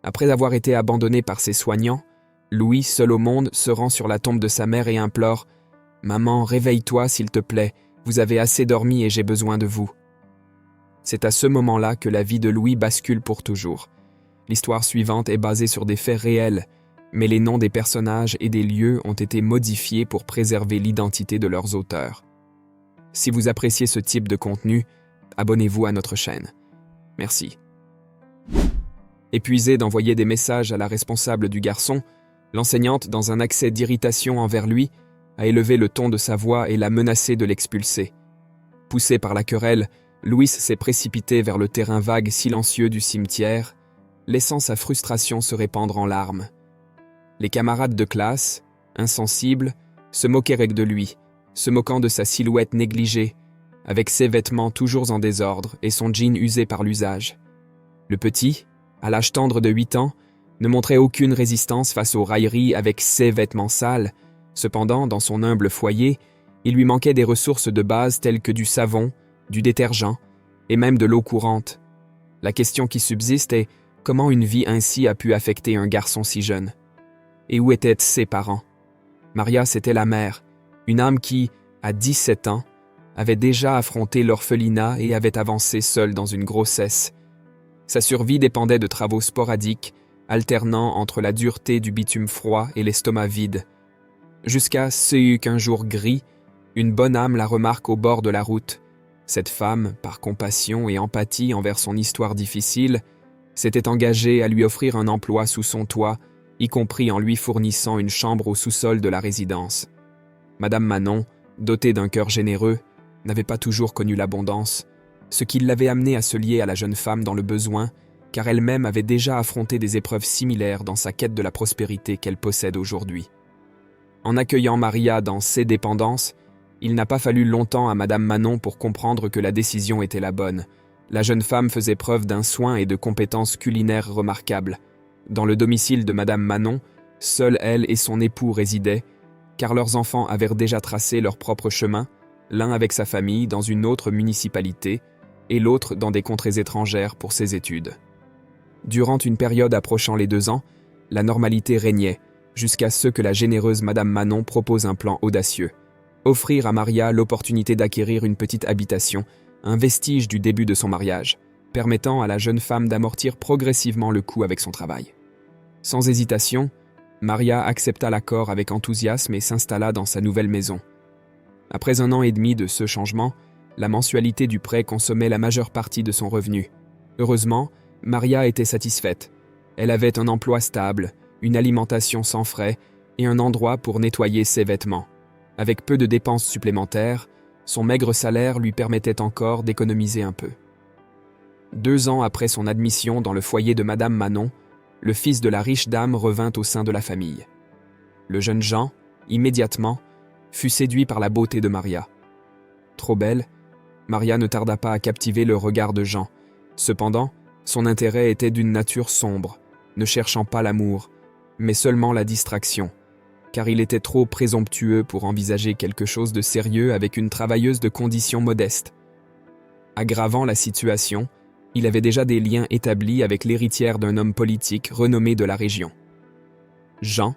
Après avoir été abandonné par ses soignants, Louis, seul au monde, se rend sur la tombe de sa mère et implore « Maman, réveille-toi s'il te plaît, vous avez assez dormi et j'ai besoin de vous. » C'est à ce moment-là que la vie de Louis bascule pour toujours. L'histoire suivante est basée sur des faits réels, mais les noms des personnages et des lieux ont été modifiés pour préserver l'identité de leurs auteurs. Si vous appréciez ce type de contenu, abonnez-vous à notre chaîne. Merci. Épuisée d'envoyer des messages à la responsable du garçon, l'enseignante, dans un accès d'irritation envers lui, a élevé le ton de sa voix et l'a menacé de l'expulser. Poussé par la querelle, Louis s'est précipité vers le terrain vague silencieux du cimetière, laissant sa frustration se répandre en larmes. Les camarades de classe, insensibles, se moquaient de lui, se moquant de sa silhouette négligée, avec ses vêtements toujours en désordre et son jean usé par l'usage. Le petit, à l'âge tendre de 8 ans, ne montrait aucune résistance face aux railleries avec ses vêtements sales. Cependant, dans son humble foyer, il lui manquait des ressources de base telles que du savon, du détergent et même de l'eau courante. La question qui subsiste est comment une vie ainsi a pu affecter un garçon si jeune? Et où étaient ses parents? Maria, c'était la mère, une âme qui, à 17 ans, avait déjà affronté l'orphelinat et avait avancé seule dans une grossesse. Sa survie dépendait de travaux sporadiques, alternant entre la dureté du bitume froid et l'estomac vide. Jusqu'à ce qu'un jour gris, une bonne âme la remarque au bord de la route. Cette femme, par compassion et empathie envers son histoire difficile, s'était engagée à lui offrir un emploi sous son toit, y compris en lui fournissant une chambre au sous-sol de la résidence. Madame Manon, dotée d'un cœur généreux, n'avait pas toujours connu l'abondance, ce qui l'avait amenée à se lier à la jeune femme dans le besoin, car elle-même avait déjà affronté des épreuves similaires dans sa quête de la prospérité qu'elle possède aujourd'hui. En accueillant Maria dans ses dépendances, il n'a pas fallu longtemps à Madame Manon pour comprendre que la décision était la bonne. La jeune femme faisait preuve d'un soin et de compétences culinaires remarquables. Dans le domicile de Madame Manon, seule elle et son époux résidaient, car leurs enfants avaient déjà tracé leur propre chemin, l'un avec sa famille dans une autre municipalité et l'autre dans des contrées étrangères pour ses études. Durant une période approchant les 2 ans, la normalité régnait, jusqu'à ce que la généreuse Madame Manon propose un plan audacieux. Offrir à Maria l'opportunité d'acquérir une petite habitation, un vestige du début de son mariage, permettant à la jeune femme d'amortir progressivement le coût avec son travail. Sans hésitation, Maria accepta l'accord avec enthousiasme et s'installa dans sa nouvelle maison. Après 1 an et demi de ce changement, la mensualité du prêt consommait la majeure partie de son revenu. Heureusement, Maria était satisfaite. Elle avait un emploi stable, une alimentation sans frais et un endroit pour nettoyer ses vêtements. Avec peu de dépenses supplémentaires, son maigre salaire lui permettait encore d'économiser un peu. 2 ans après son admission dans le foyer de Madame Manon, le fils de la riche dame revint au sein de la famille. Le jeune Jean, immédiatement, fut séduit par la beauté de Maria. Trop belle, Maria ne tarda pas à captiver le regard de Jean. Cependant, son intérêt était d'une nature sombre, ne cherchant pas l'amour, mais seulement la distraction, car il était trop présomptueux pour envisager quelque chose de sérieux avec une travailleuse de conditions modestes. Aggravant la situation, il avait déjà des liens établis avec l'héritière d'un homme politique renommé de la région. Jean,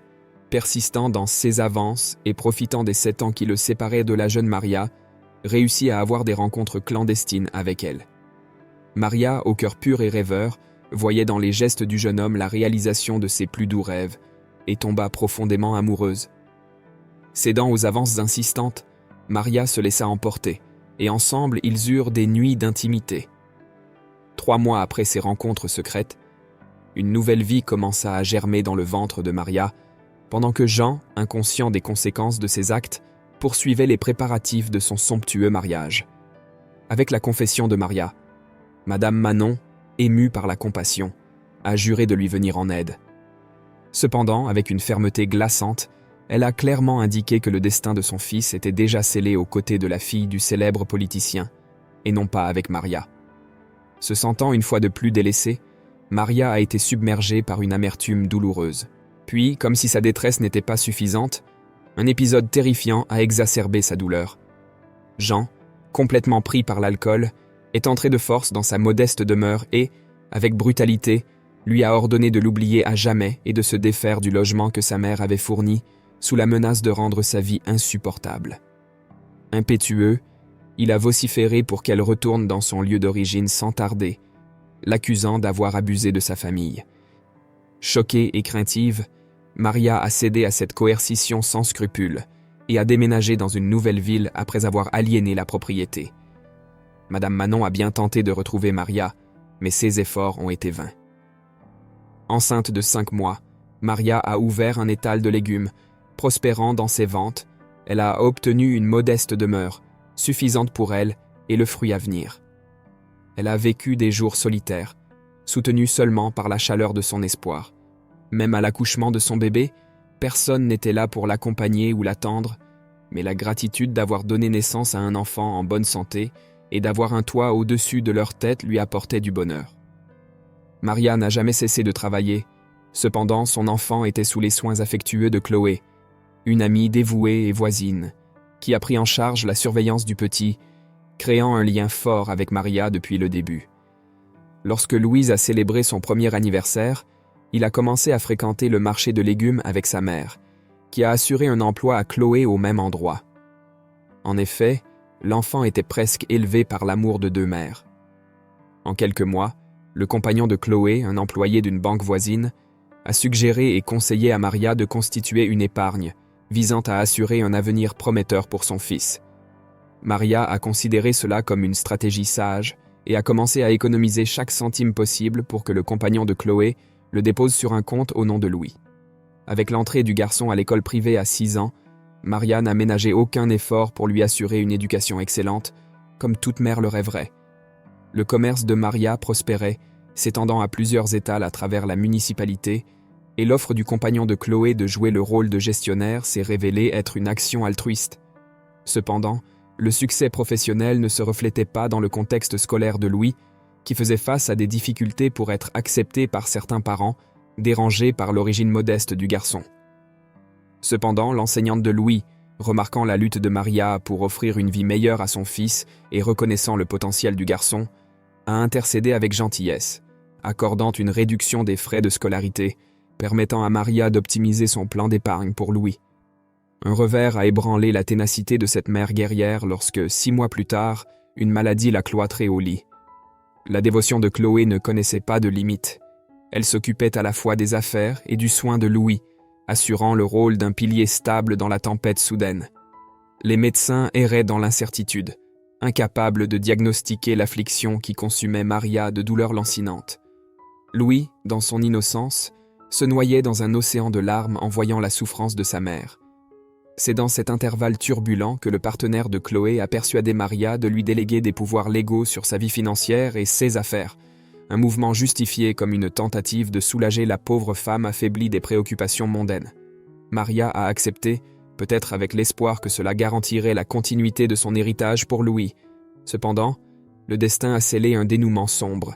persistant dans ses avances et profitant des 7 ans qui le séparaient de la jeune Maria, réussit à avoir des rencontres clandestines avec elle. Maria, au cœur pur et rêveur, voyait dans les gestes du jeune homme la réalisation de ses plus doux rêves et tomba profondément amoureuse. Cédant aux avances insistantes, Maria se laissa emporter et ensemble ils eurent des nuits d'intimité. 3 mois après ces rencontres secrètes, une nouvelle vie commença à germer dans le ventre de Maria, pendant que Jean, inconscient des conséquences de ses actes, poursuivait les préparatifs de son somptueux mariage. Avec la confession de Maria, Madame Manon, émue par la compassion, a juré de lui venir en aide. Cependant, avec une fermeté glaçante, elle a clairement indiqué que le destin de son fils était déjà scellé aux côtés de la fille du célèbre politicien, et non pas avec Maria. Se sentant une fois de plus délaissée, Maria a été submergée par une amertume douloureuse. Puis, comme si sa détresse n'était pas suffisante, un épisode terrifiant a exacerbé sa douleur. Jean, complètement pris par l'alcool, est entré de force dans sa modeste demeure et, avec brutalité, lui a ordonné de l'oublier à jamais et de se défaire du logement que sa mère avait fourni, sous la menace de rendre sa vie insupportable. Impétueux, il a vociféré pour qu'elle retourne dans son lieu d'origine sans tarder, l'accusant d'avoir abusé de sa famille. Choquée et craintive, Maria a cédé à cette coercition sans scrupule et a déménagé dans une nouvelle ville après avoir aliéné la propriété. Madame Manon a bien tenté de retrouver Maria, mais ses efforts ont été vains. Enceinte de 5 mois, Maria a ouvert un étal de légumes. Prospérant dans ses ventes, elle a obtenu une modeste demeure, suffisante pour elle et le fruit à venir. Elle a vécu des jours solitaires, soutenue seulement par la chaleur de son espoir. Même à l'accouchement de son bébé, personne n'était là pour l'accompagner ou l'attendre, mais la gratitude d'avoir donné naissance à un enfant en bonne santé et d'avoir un toit au-dessus de leur tête lui apportait du bonheur. Maria n'a jamais cessé de travailler. Cependant, son enfant était sous les soins affectueux de Chloé, une amie dévouée et voisine, qui a pris en charge la surveillance du petit, créant un lien fort avec Maria depuis le début. Lorsque Louise a célébré son premier anniversaire, il a commencé à fréquenter le marché de légumes avec sa mère, qui a assuré un emploi à Chloé au même endroit. En effet, l'enfant était presque élevé par l'amour de 2 mères. En quelques mois, le compagnon de Chloé, un employé d'une banque voisine, a suggéré et conseillé à Maria de constituer une épargne visant à assurer un avenir prometteur pour son fils. Maria a considéré cela comme une stratégie sage et a commencé à économiser chaque centime possible pour que le compagnon de Chloé le dépose sur un compte au nom de Louis. Avec l'entrée du garçon à l'école privée à 6 ans, Maria n'a ménagé aucun effort pour lui assurer une éducation excellente, comme toute mère le rêverait. Le commerce de Maria prospérait, s'étendant à plusieurs étals à travers la municipalité, et l'offre du compagnon de Chloé de jouer le rôle de gestionnaire s'est révélée être une action altruiste. Cependant, le succès professionnel ne se reflétait pas dans le contexte scolaire de Louis, qui faisait face à des difficultés pour être accepté par certains parents, dérangés par l'origine modeste du garçon. Cependant, l'enseignante de Louis, remarquant la lutte de Maria pour offrir une vie meilleure à son fils et reconnaissant le potentiel du garçon, a intercédé avec gentillesse, accordant une réduction des frais de scolarité, permettant à Maria d'optimiser son plan d'épargne pour Louis. Un revers a ébranlé la ténacité de cette mère guerrière lorsque, 6 mois plus tard, une maladie l'a cloîtrée au lit. La dévotion de Chloé ne connaissait pas de limite. Elle s'occupait à la fois des affaires et du soin de Louis, assurant le rôle d'un pilier stable dans la tempête soudaine. Les médecins erraient dans l'incertitude, incapables de diagnostiquer l'affliction qui consumait Maria de douleurs lancinantes. Louis, dans son innocence, se noyait dans un océan de larmes en voyant la souffrance de sa mère. C'est dans cet intervalle turbulent que le partenaire de Chloé a persuadé Maria de lui déléguer des pouvoirs légaux sur sa vie financière et ses affaires, un mouvement justifié comme une tentative de soulager la pauvre femme affaiblie des préoccupations mondaines. Maria a accepté, peut-être avec l'espoir que cela garantirait la continuité de son héritage pour Louis. Cependant, le destin a scellé un dénouement sombre.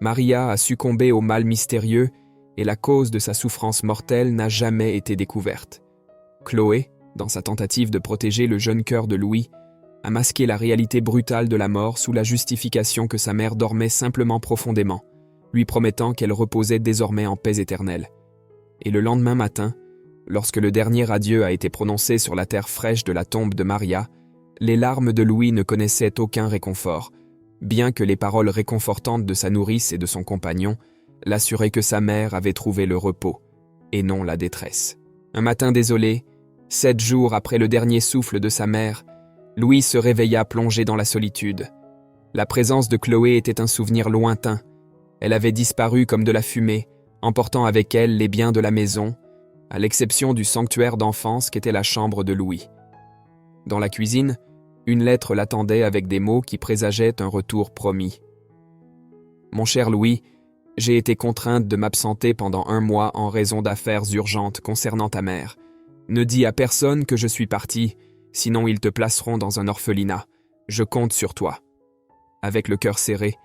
Maria a succombé au mal mystérieux et la cause de sa souffrance mortelle n'a jamais été découverte. Chloé, dans sa tentative de protéger le jeune cœur de Louis, a masqué la réalité brutale de la mort sous la justification que sa mère dormait simplement profondément, lui promettant qu'elle reposait désormais en paix éternelle. Et le lendemain matin, lorsque le dernier adieu a été prononcé sur la terre fraîche de la tombe de Maria, les larmes de Louis ne connaissaient aucun réconfort, bien que les paroles réconfortantes de sa nourrice et de son compagnon l'assuraient que sa mère avait trouvé le repos, et non la détresse. Un matin désolé, 7 jours après le dernier souffle de sa mère, Louis se réveilla plongé dans la solitude. La présence de Chloé était un souvenir lointain. Elle avait disparu comme de la fumée, emportant avec elle les biens de la maison, à l'exception du sanctuaire d'enfance qu'était la chambre de Louis. Dans la cuisine, une lettre l'attendait avec des mots qui présageaient un retour promis. « Mon cher Louis, j'ai été contrainte de m'absenter pendant 1 mois en raison d'affaires urgentes concernant ta mère. Ne dis à personne que je suis parti, sinon ils te placeront dans un orphelinat. Je compte sur toi. » Avec le cœur serré,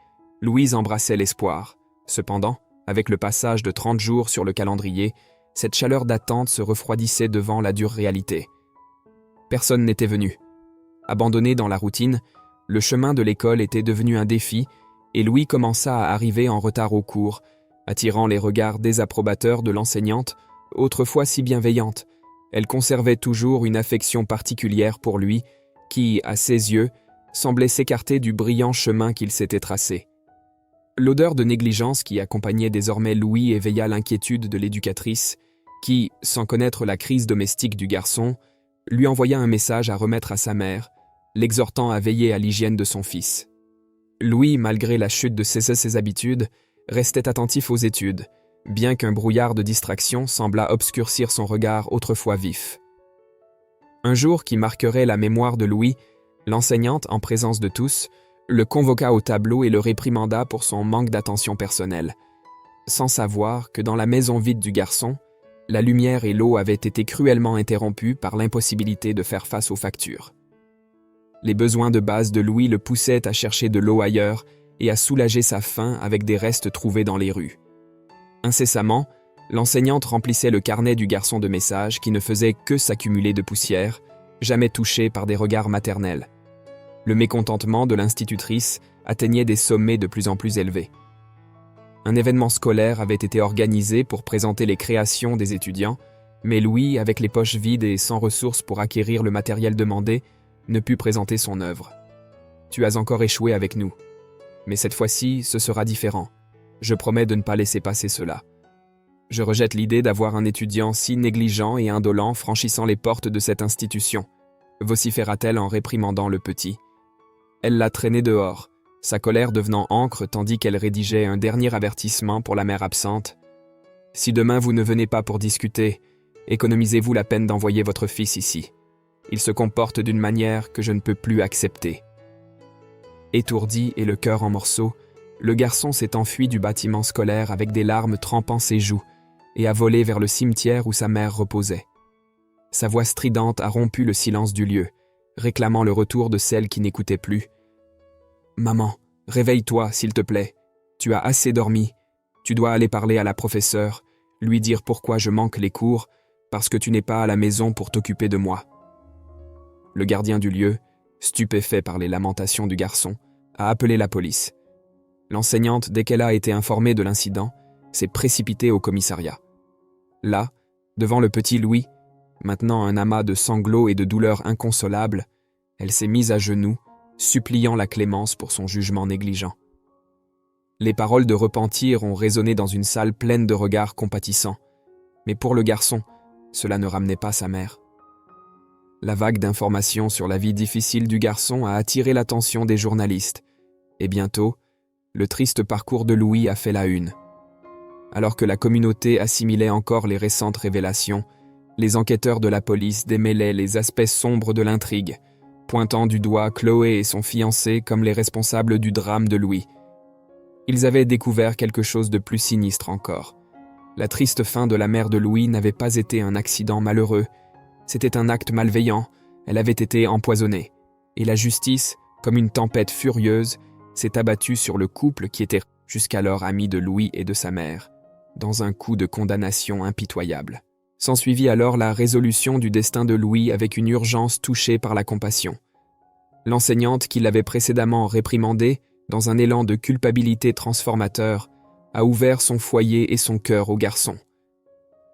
Louise embrassait l'espoir. Cependant, avec le passage de 30 jours sur le calendrier, cette chaleur d'attente se refroidissait devant la dure réalité. Personne n'était venu. Abandonné dans la routine, le chemin de l'école était devenu un défi et Louis commença à arriver en retard au cours, Attirant les regards désapprobateurs de l'enseignante, autrefois si bienveillante, elle conservait toujours une affection particulière pour lui qui, à ses yeux, semblait s'écarter du brillant chemin qu'il s'était tracé. L'odeur de négligence qui accompagnait désormais Louis éveilla l'inquiétude de l'éducatrice qui, sans connaître la crise domestique du garçon, lui envoya un message à remettre à sa mère, l'exhortant à veiller à l'hygiène de son fils. Louis, malgré la chute de ses habitudes, restait attentif aux études, bien qu'un brouillard de distraction semblât obscurcir son regard autrefois vif. Un jour qui marquerait la mémoire de Louis, l'enseignante, en présence de tous, le convoqua au tableau et le réprimanda pour son manque d'attention personnelle, sans savoir que dans la maison vide du garçon, la lumière et l'eau avaient été cruellement interrompues par l'impossibilité de faire face aux factures. Les besoins de base de Louis le poussaient à chercher de l'eau ailleurs et à soulager sa faim avec des restes trouvés dans les rues. Incessamment, l'enseignante remplissait le carnet du garçon de messages qui ne faisait que s'accumuler de poussière, jamais touché par des regards maternels. Le mécontentement de l'institutrice atteignait des sommets de plus en plus élevés. Un événement scolaire avait été organisé pour présenter les créations des étudiants, mais Louis, avec les poches vides et sans ressources pour acquérir le matériel demandé, ne put présenter son œuvre. « Tu as encore échoué avec nous. Mais cette fois-ci, ce sera différent. Je promets de ne pas laisser passer cela. Je rejette l'idée d'avoir un étudiant si négligent et indolent franchissant les portes de cette institution, » vociféra-t-elle en réprimandant le petit. Elle l'a traîné dehors, sa colère devenant encre tandis qu'elle rédigeait un dernier avertissement pour la mère absente. « Si demain vous ne venez pas pour discuter, économisez-vous la peine d'envoyer votre fils ici. Il se comporte d'une manière que je ne peux plus accepter. » Étourdi et le cœur en morceaux, le garçon s'est enfui du bâtiment scolaire avec des larmes trempant ses joues et a volé vers le cimetière où sa mère reposait. Sa voix stridente a rompu le silence du lieu, réclamant le retour de celle qui n'écoutait plus. « Maman, réveille-toi, s'il te plaît. Tu as assez dormi. Tu dois aller parler à la professeure, lui dire pourquoi je manque les cours, parce que tu n'es pas à la maison pour t'occuper de moi. » Le gardien du lieu, stupéfait par les lamentations du garçon, a appelé la police. L'enseignante, dès qu'elle a été informée de l'incident, s'est précipitée au commissariat. Là, devant le petit Louis, maintenant un amas de sanglots et de douleurs inconsolables, elle s'est mise à genoux, suppliant la clémence pour son jugement négligent. Les paroles de repentir ont résonné dans une salle pleine de regards compatissants, mais pour le garçon, cela ne ramenait pas sa mère. La vague d'informations sur la vie difficile du garçon a attiré l'attention des journalistes, et bientôt, le triste parcours de Louis a fait la une. Alors que la communauté assimilait encore les récentes révélations, les enquêteurs de la police démêlaient les aspects sombres de l'intrigue, pointant du doigt Chloé et son fiancé comme les responsables du drame de Louis. Ils avaient découvert quelque chose de plus sinistre encore. La triste fin de la mère de Louis n'avait pas été un accident malheureux, c'était un acte malveillant, elle avait été empoisonnée. Et la justice, comme une tempête furieuse, s'est abattue sur le couple qui était jusqu'alors ami de Louis et de sa mère, dans un coup de condamnation impitoyable. S'ensuivit alors la résolution du destin de Louis avec une urgence touchée par la compassion. L'enseignante qui l'avait précédemment réprimandé, dans un élan de culpabilité transformateur, a ouvert son foyer et son cœur au garçon.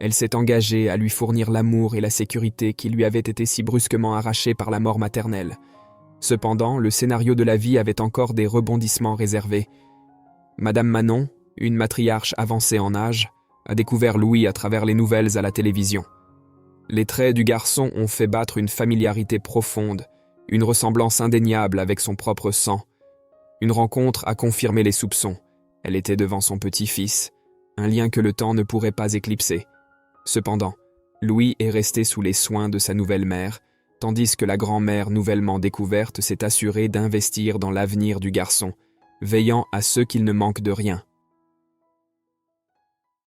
Elle s'est engagée à lui fournir l'amour et la sécurité qui lui avaient été si brusquement arrachés par la mort maternelle. Cependant, le scénario de la vie avait encore des rebondissements réservés. Madame Manon, une matriarche avancée en âge, a découvert Louis à travers les nouvelles à la télévision. Les traits du garçon ont fait battre une familiarité profonde, une ressemblance indéniable avec son propre sang. Une rencontre a confirmé les soupçons. Elle était devant son petit-fils, un lien que le temps ne pourrait pas éclipser. Cependant, Louis est resté sous les soins de sa nouvelle mère, tandis que la grand-mère nouvellement découverte s'est assurée d'investir dans l'avenir du garçon, veillant à ce qu'il ne manque de rien.